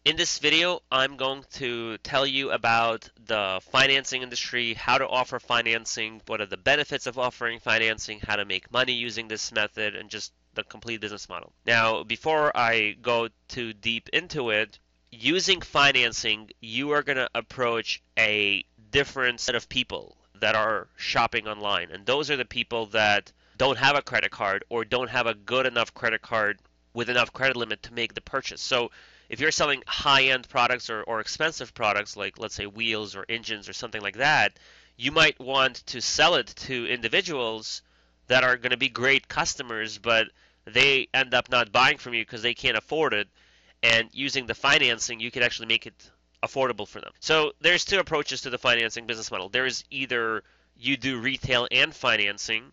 In this video, I'm going to tell you about the financing industry, how to offer financing, what are the benefits of offering financing, how to make money using this method, and just the complete business model. Now, before I go too deep into it, using financing, you are going to approach a different set of people that are shopping online. And those are the people that don't have a credit card or don't have a good enough credit card with enough credit limit to make the purchase. So if you're selling high-end products or expensive products like, let's say, wheels or engines or something like that, you might want to sell it to individuals that are going to be great customers, but they end up not buying from you because they can't afford it. And using the financing, you can actually make it affordable for them. So there's two approaches to the financing business model. There is either you do retail and financing,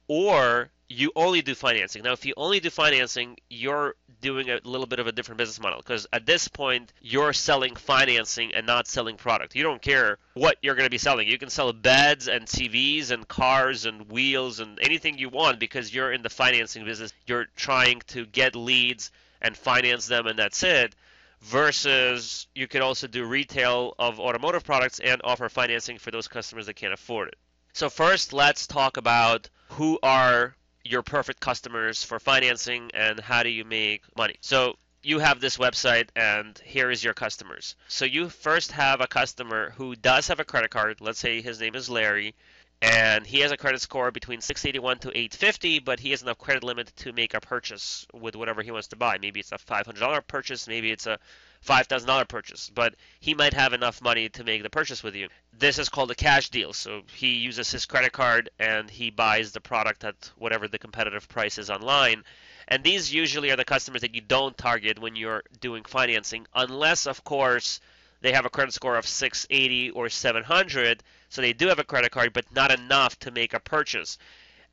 or you only do financing. Now, if you only do financing, you're doing a little bit of a different business model because at this point, you're selling financing and not selling product. You don't care what you're going to be selling. You can sell beds and TVs and cars and wheels and anything you want because you're in the financing business. You're trying to get leads and finance them, and that's it. Versus you could also do retail of automotive products and offer financing for those customers that can't afford it. So first, let's talk about who are your perfect customers for financing and how do you make money. So you have this website and here is your customers. So you first have a customer who does have a credit card. Let's say his name is Larry and he has a credit score between 681 to 850, but he has enough credit limit to make a purchase with whatever he wants to buy. Maybe it's a $500 purchase, maybe it's a $5,000 purchase, but he might have enough money to make the purchase with you. This is called a cash deal. So he uses his credit card and he buys the product at whatever the competitive price is online. And these usually are the customers that you don't target when you're doing financing, unless, of course, they have a credit score of 680 or 700, so they do have a credit card, but not enough to make a purchase.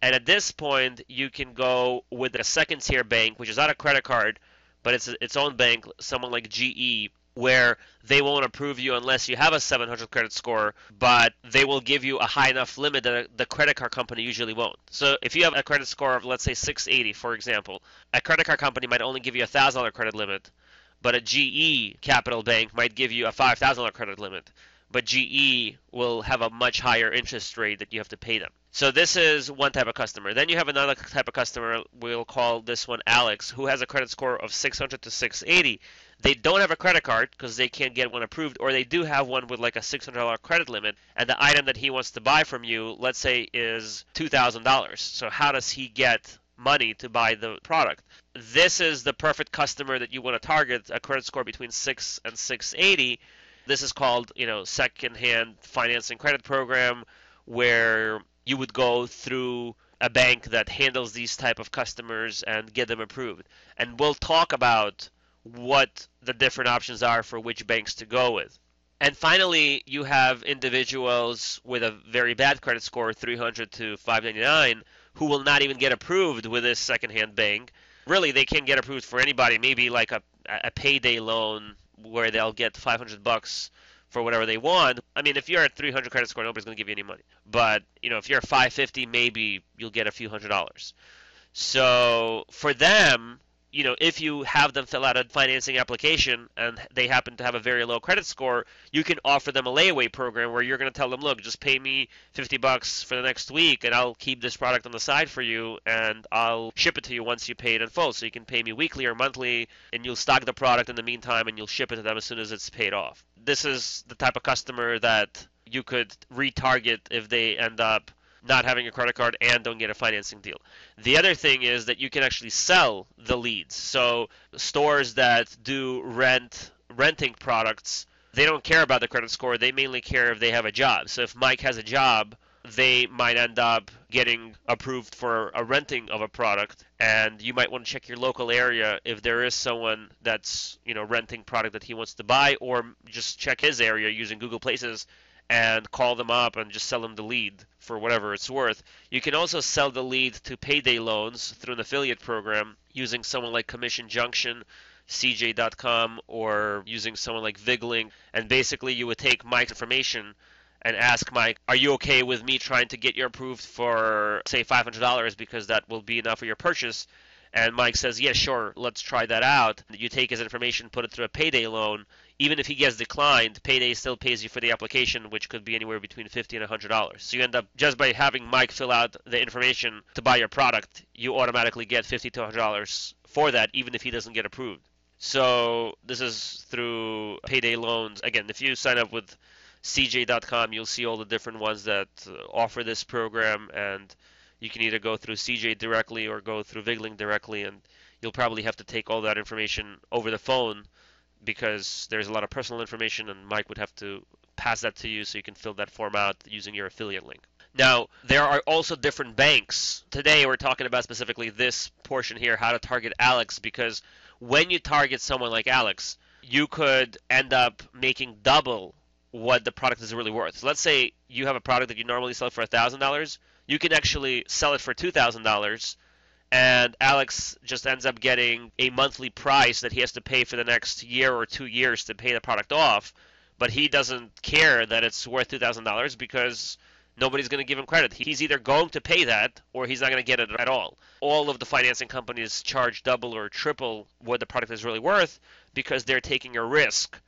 And at this point, you can go with a second-tier bank, which is not a credit card, but it's its own bank, someone like GE, where they won't approve you unless you have a 700 credit score, but they will give you a high enough limit that the credit card company usually won't. So if you have a credit score of, let's say, 680, for example, a credit card company might only give you a $1,000 credit limit, but a GE Capital Bank might give you a $5,000 credit limit. But GE will have a much higher interest rate that you have to pay them. So this is one type of customer. Then you have another type of customer, we'll call this one Alex, who has a credit score of 600 to 680. They don't have a credit card because they can't get one approved, or they do have one with like a $600 credit limit, and the item that he wants to buy from you, let's say, is $2,000. So how does he get money to buy the product? This is the perfect customer that you want to target, a credit score between 6 and 680. This is called, second-hand financing credit program, where you would go through a bank that handles these type of customers and get them approved. And we'll talk about what the different options are for which banks to go with. And finally, you have individuals with a very bad credit score, 300 to 599, who will not even get approved with this second-hand bank. Really, they can get approved for anybody, maybe like a payday loan where they'll get $500 for whatever they want. I mean, if you're at 300 credit score, nobody's going to give you any money. But, if you're at 550, maybe you'll get a few $100s. So for them, if you have them fill out a financing application and they happen to have a very low credit score, you can offer them a layaway program where you're going to tell them, look, just pay me $50 for the next week and I'll keep this product on the side for you and I'll ship it to you once you pay it in full. So you can pay me weekly or monthly and you'll stock the product in the meantime and you'll ship it to them as soon as it's paid off. This is the type of customer that you could retarget if they end up not having a credit card and don't get a financing deal. The other thing is that you can actually sell the leads. So stores that do renting products, they don't care about the credit score. They mainly care if they have a job. So if Mike has a job, they might end up getting approved for a renting of a product, and you might want to check your local area if there is someone that's renting product that he wants to buy, or just check his area using Google Places and call them up and just sell them the lead for whatever it's worth. You can also sell the lead to payday loans through an affiliate program using someone like Commission Junction, CJ.com, or using someone like Viglink. And basically you would take Mike's information and ask Mike, are you okay with me trying to get you approved for, say, $500 because that will be enough for your purchase? And Mike says, yeah, sure, let's try that out. You take his information, put it through a payday loan. Even if he gets declined, payday still pays you for the application, which could be anywhere between $50 and $100. So you end up, just by having Mike fill out the information to buy your product, you automatically get $50 to $100 for that, even if he doesn't get approved. So this is through payday loans. Again, if you sign up with CJ.com, you'll see all the different ones that offer this program, and you can either go through CJ directly or go through Vigling directly, and you'll probably have to take all that information over the phone because there's a lot of personal information, and Mike would have to pass that to you so you can fill that form out using your affiliate link. Now, there are also different banks. Today, we're talking about specifically this portion here, how to target Alex, because when you target someone like Alex, you could end up making double what the product is really worth. So let's say you have a product that you normally sell for $1,000. You can actually sell it for $2,000, and Alex just ends up getting a monthly price that he has to pay for the next year or 2 years to pay the product off, but he doesn't care that it's worth $2,000 because nobody's going to give him credit. He's either going to pay that or he's not going to get it at all. All of the financing companies charge double or triple what the product is really worth because they're taking a risk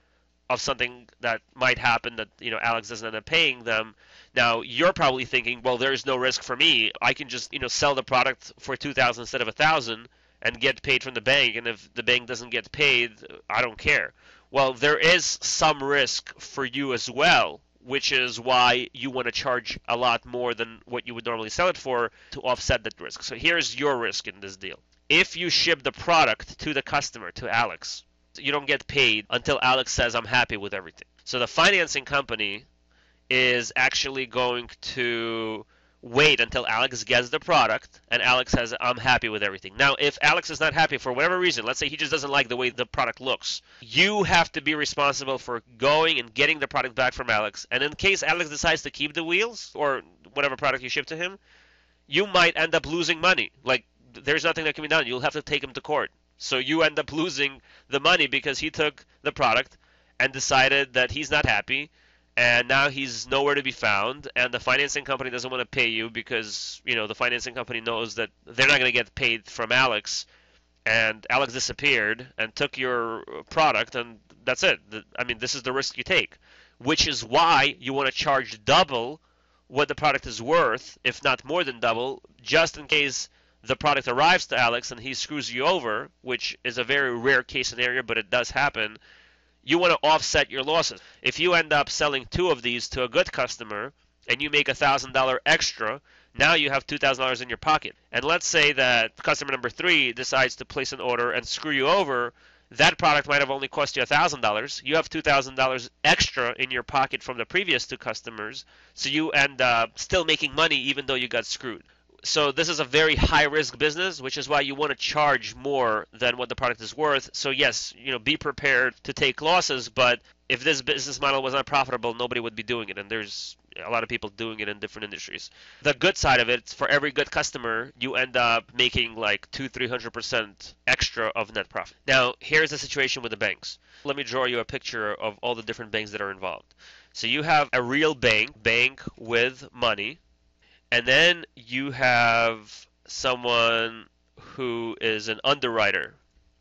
of something that might happen that, Alex doesn't end up paying them. Now, you're probably thinking, well, there's no risk for me. I can just, sell the product for $2,000 instead of $1,000 and get paid from the bank. And if the bank doesn't get paid, I don't care. Well, there is some risk for you as well, which is why you want to charge a lot more than what you would normally sell it for to offset that risk. So here's your risk in this deal. If you ship the product to the customer, to Alex, you don't get paid until Alex says, I'm happy with everything. So the financing company is actually going to wait until Alex gets the product and Alex says, I'm happy with everything. Now, if Alex is not happy for whatever reason, let's say he just doesn't like the way the product looks, you have to be responsible for going and getting the product back from Alex. And in case Alex decides to keep the wheels or whatever product you ship to him, you might end up losing money. Like, there's nothing that can be done. You'll have to take him to court. So you end up losing the money because he took the product and decided that he's not happy, and now he's nowhere to be found, and the financing company doesn't want to pay you because, the financing company knows that they're not going to get paid from Alex, and Alex disappeared and took your product, and that's it. This is the risk you take, which is why you want to charge double what the product is worth, if not more than double, just in case the product arrives to Alex and he screws you over, which is a very rare case scenario, but it does happen. You want to offset your losses. If you end up selling 2 of these to a good customer and you make $1,000 extra, now you have $2,000 in your pocket. And let's say that customer number 3 decides to place an order and screw you over. That product might have only cost you $1,000. You have $2,000 extra in your pocket from the previous 2 customers, so you end up still making money even though you got screwed. So this is a very high-risk business, which is why you want to charge more than what the product is worth. So yes, be prepared to take losses, but if this business model was not profitable, nobody would be doing it, and there's a lot of people doing it in different industries. The good side of it, for every good customer, you end up making like 200-300% extra of net profit. Now, here's the situation with the banks. Let me draw you a picture of all the different banks that are involved. So you have a real bank with money. And then you have someone who is an underwriter.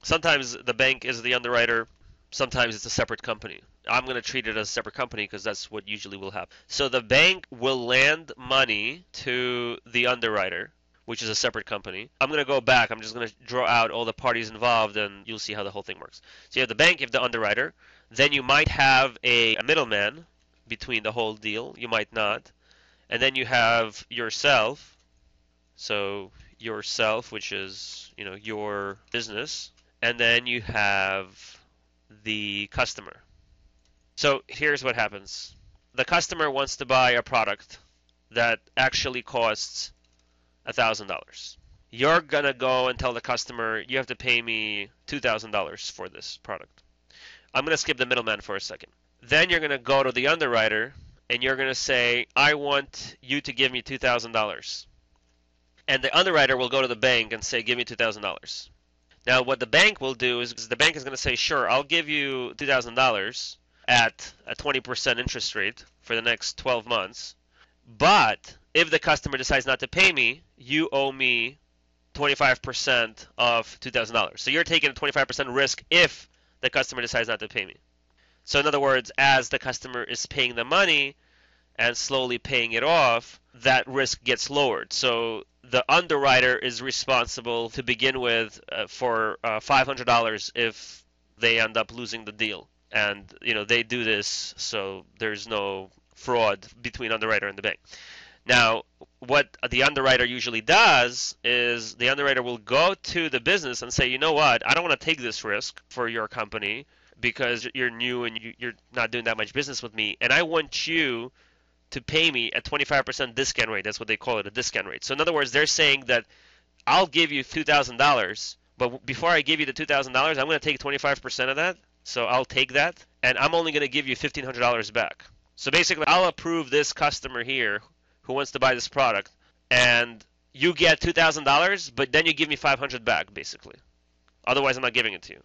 Sometimes the bank is the underwriter. Sometimes it's a separate company. I'm going to treat it as a separate company because that's what usually will happen. So the bank will lend money to the underwriter, which is a separate company. I'm going to go back. I'm just going to draw out all the parties involved, and you'll see how the whole thing works. So you have the bank, you have the underwriter. Then you might have a middleman between the whole deal. You might not. And then you have yourself, so yourself, which is, your business, and then you have the customer. So here's what happens. The customer wants to buy a product that actually costs $1,000. You're going to go and tell the customer, you have to pay me $2,000 for this product. I'm going to skip the middleman for a second. Then you're going to go to the underwriter, and you're going to say, I want you to give me $2,000. And the underwriter will go to the bank and say, give me $2,000. Now, what the bank will do is the bank is going to say, sure, I'll give you $2,000 at a 20% interest rate for the next 12 months. But if the customer decides not to pay me, you owe me 25% of $2,000. So you're taking a 25% risk if the customer decides not to pay me. So in other words, as the customer is paying the money and slowly paying it off, that risk gets lowered. So the underwriter is responsible to begin with for $500 if they end up losing the deal. And they do this so there's no fraud between underwriter and the bank. Now, what the underwriter usually does is the underwriter will go to the business and say, you know what, I don't want to take this risk for your company because you're new and you're not doing that much business with me, and I want you to pay me a 25% discount rate. That's what they call it, a discount rate. So in other words, they're saying that I'll give you $2,000, but before I give you the $2,000, I'm going to take 25% of that. So I'll take that, and I'm only going to give you $1,500 back. So basically, I'll approve this customer here who wants to buy this product, and you get $2,000, but then you give me $500 back, basically. Otherwise, I'm not giving it to you.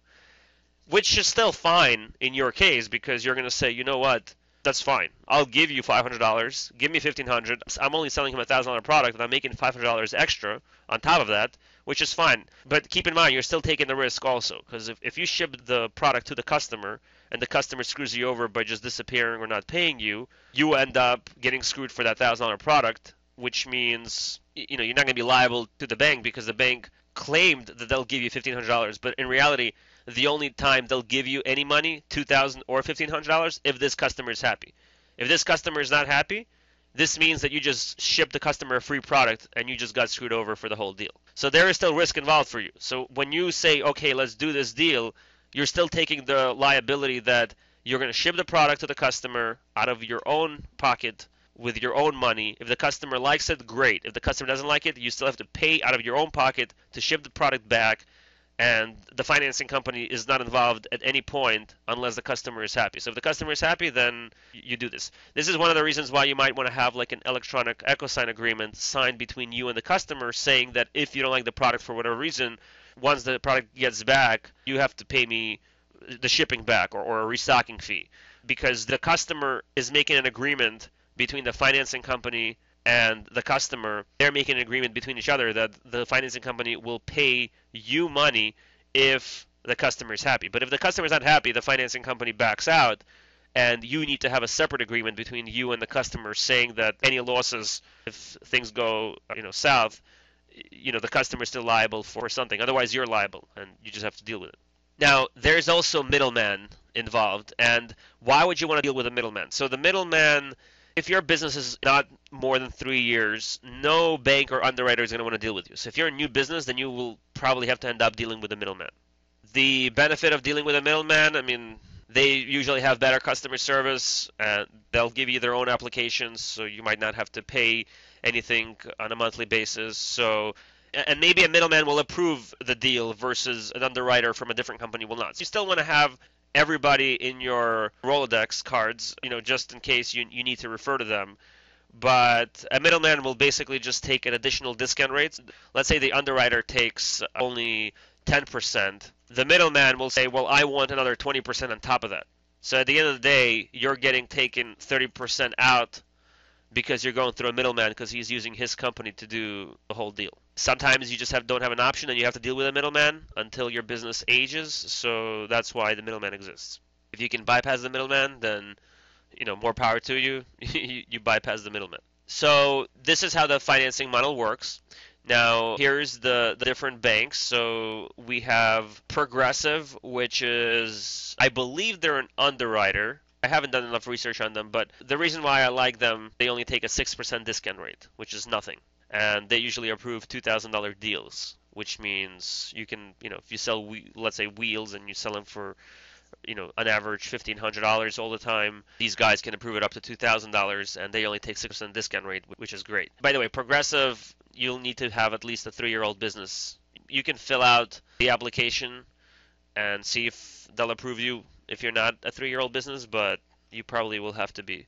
Which is still fine in your case because you're going to say, you know what, that's fine. I'll give you $500. Give me $1,500. I'm only selling him a $1,000 product, and I'm making $500 extra on top of that, which is fine. But keep in mind, you're still taking the risk also, because if you ship the product to the customer and the customer screws you over by just disappearing or not paying you, you end up getting screwed for that $1,000 product, which means you're not going to be liable to the bank because the bank claimed that they'll give you $1,500, but in reality, the only time they'll give you any money, $2,000 or $1,500, if this customer is happy. If this customer is not happy, this means that you just shipped the customer a free product and you just got screwed over for the whole deal. So there is still risk involved for you. So when you say, okay, let's do this deal, you're still taking the liability that you're going to ship the product to the customer out of your own pocket with your own money. If the customer likes it, great. If the customer doesn't like it, you still have to pay out of your own pocket to ship the product back, and the financing company is not involved at any point unless the customer is happy. So if the customer is happy, then you do this. This is one of the reasons why you might want to have like an electronic EchoSign agreement signed between you and the customer saying that if you don't like the product for whatever reason, once the product gets back, you have to pay me the shipping back or a restocking fee, because the customer is making an agreement between the financing company and the customer. They're making an agreement between each other that the financing company will pay you money if the customer is happy. But if the customer is not happy, the financing company backs out, and you need to have a separate agreement between you and the customer saying that any losses, if things go south, the customer is still liable for something. Otherwise, you're liable, and you just have to deal with it. Now, there's also middleman involved, and why would you want to deal with a middleman? So the middleman, if your business is not more than 3 years, no bank or underwriter is going to want to deal with you. So if you're a new business, then you will probably have to end up dealing with a middleman. The benefit of dealing with a middleman, they usually have better customer service. They'll give you their own applications, so you might not have to pay anything on a monthly basis. And maybe a middleman will approve the deal versus an underwriter from a different company will not. So you still want to have everybody in your Rolodex cards, just in case you need to refer to them. But a middleman will basically just take an additional discount rate. Let's say the underwriter takes only 10%. The middleman will say, well, I want another 20% on top of that. So at the end of the day, you're getting taken 30% out because you're going through a middleman because he's using his company to do the whole deal. Sometimes you just don't have an option and you have to deal with a middleman until your business ages, so that's why the middleman exists. If you can bypass the middleman, then more power to you. You bypass the middleman. So this is how the financing model works. Now here's the different banks. So we have Progressive, which is, I believe they're an underwriter. I haven't done enough research on them, but the reason why I like them, they only take a 6% discount rate, which is nothing. And they usually approve $2,000 deals, which means you can, if you sell, let's say, wheels and you sell them for, on average $1,500 all the time, these guys can approve it up to $2,000, and they only take 6% discount rate, which is great. By the way, Progressive, you'll need to have at least a 3-year-old business. You can fill out the application and see if they'll approve you if you're not a 3-year-old business, but you probably will have to be.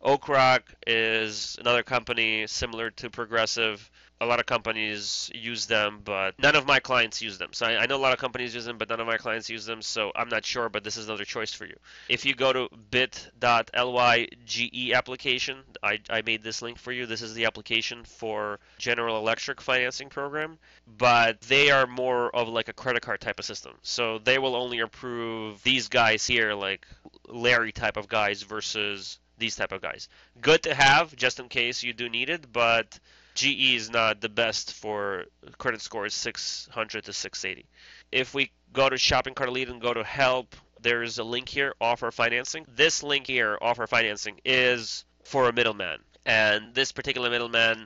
Oak Rock is another company similar to Progressive. A lot of companies use them, but none of my clients use them. So I know a lot of companies use them, but none of my clients use them. So I'm not sure, but this is another choice for you. If you go to bit.ly GE application, I made this link for you. This is the application for General Electric financing program, but they are more of like a credit card type of system. So they will only approve these guys here, like Larry type of guys versus these type of guys. Good to have just in case you do need it, but GE is not the best for credit scores 600 to 680. If we go to shopping cart lead and go to help, there's a link here, offer financing. This link here, offer financing, is for a middleman. And this particular middleman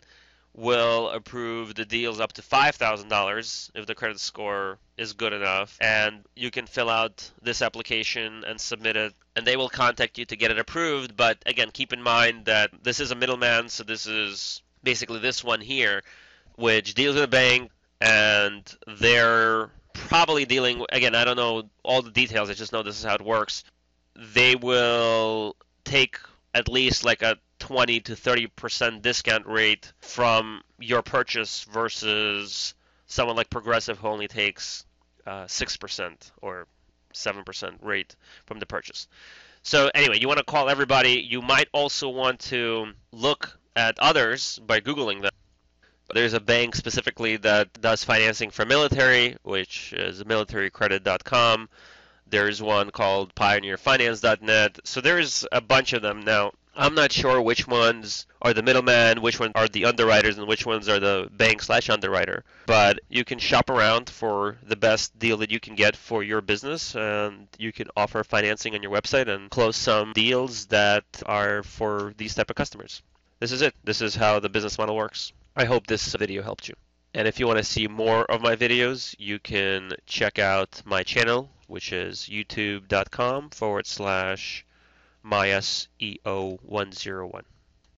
will approve the deals up to $5,000 if the credit score is good enough. And you can fill out this application and submit it, and they will contact you to get it approved. But again, keep in mind that this is a middleman, so this is basically this one here, which deals with a bank, and they're probably dealing, again, I don't know all the details, I just know this is how it works. They will take at least like a 20 to 30% discount rate from your purchase versus someone like Progressive who only takes 6% or 7% rate from the purchase. So anyway, you want to call everybody. You might also want to look at others by Googling them. There's a bank specifically that does financing for military, which is militarycredit.com. There's one called pioneerfinance.net. So there's a bunch of them. Now, I'm not sure which ones are the middleman, which ones are the underwriters, and which ones are the bank/underwriter. But you can shop around for the best deal that you can get for your business, and you can offer financing on your website and close some deals that are for these type of customers. This is it. This is how the business model works. I hope this video helped you. And if you want to see more of my videos, you can check out my channel, which is youtube.com/mySEO101.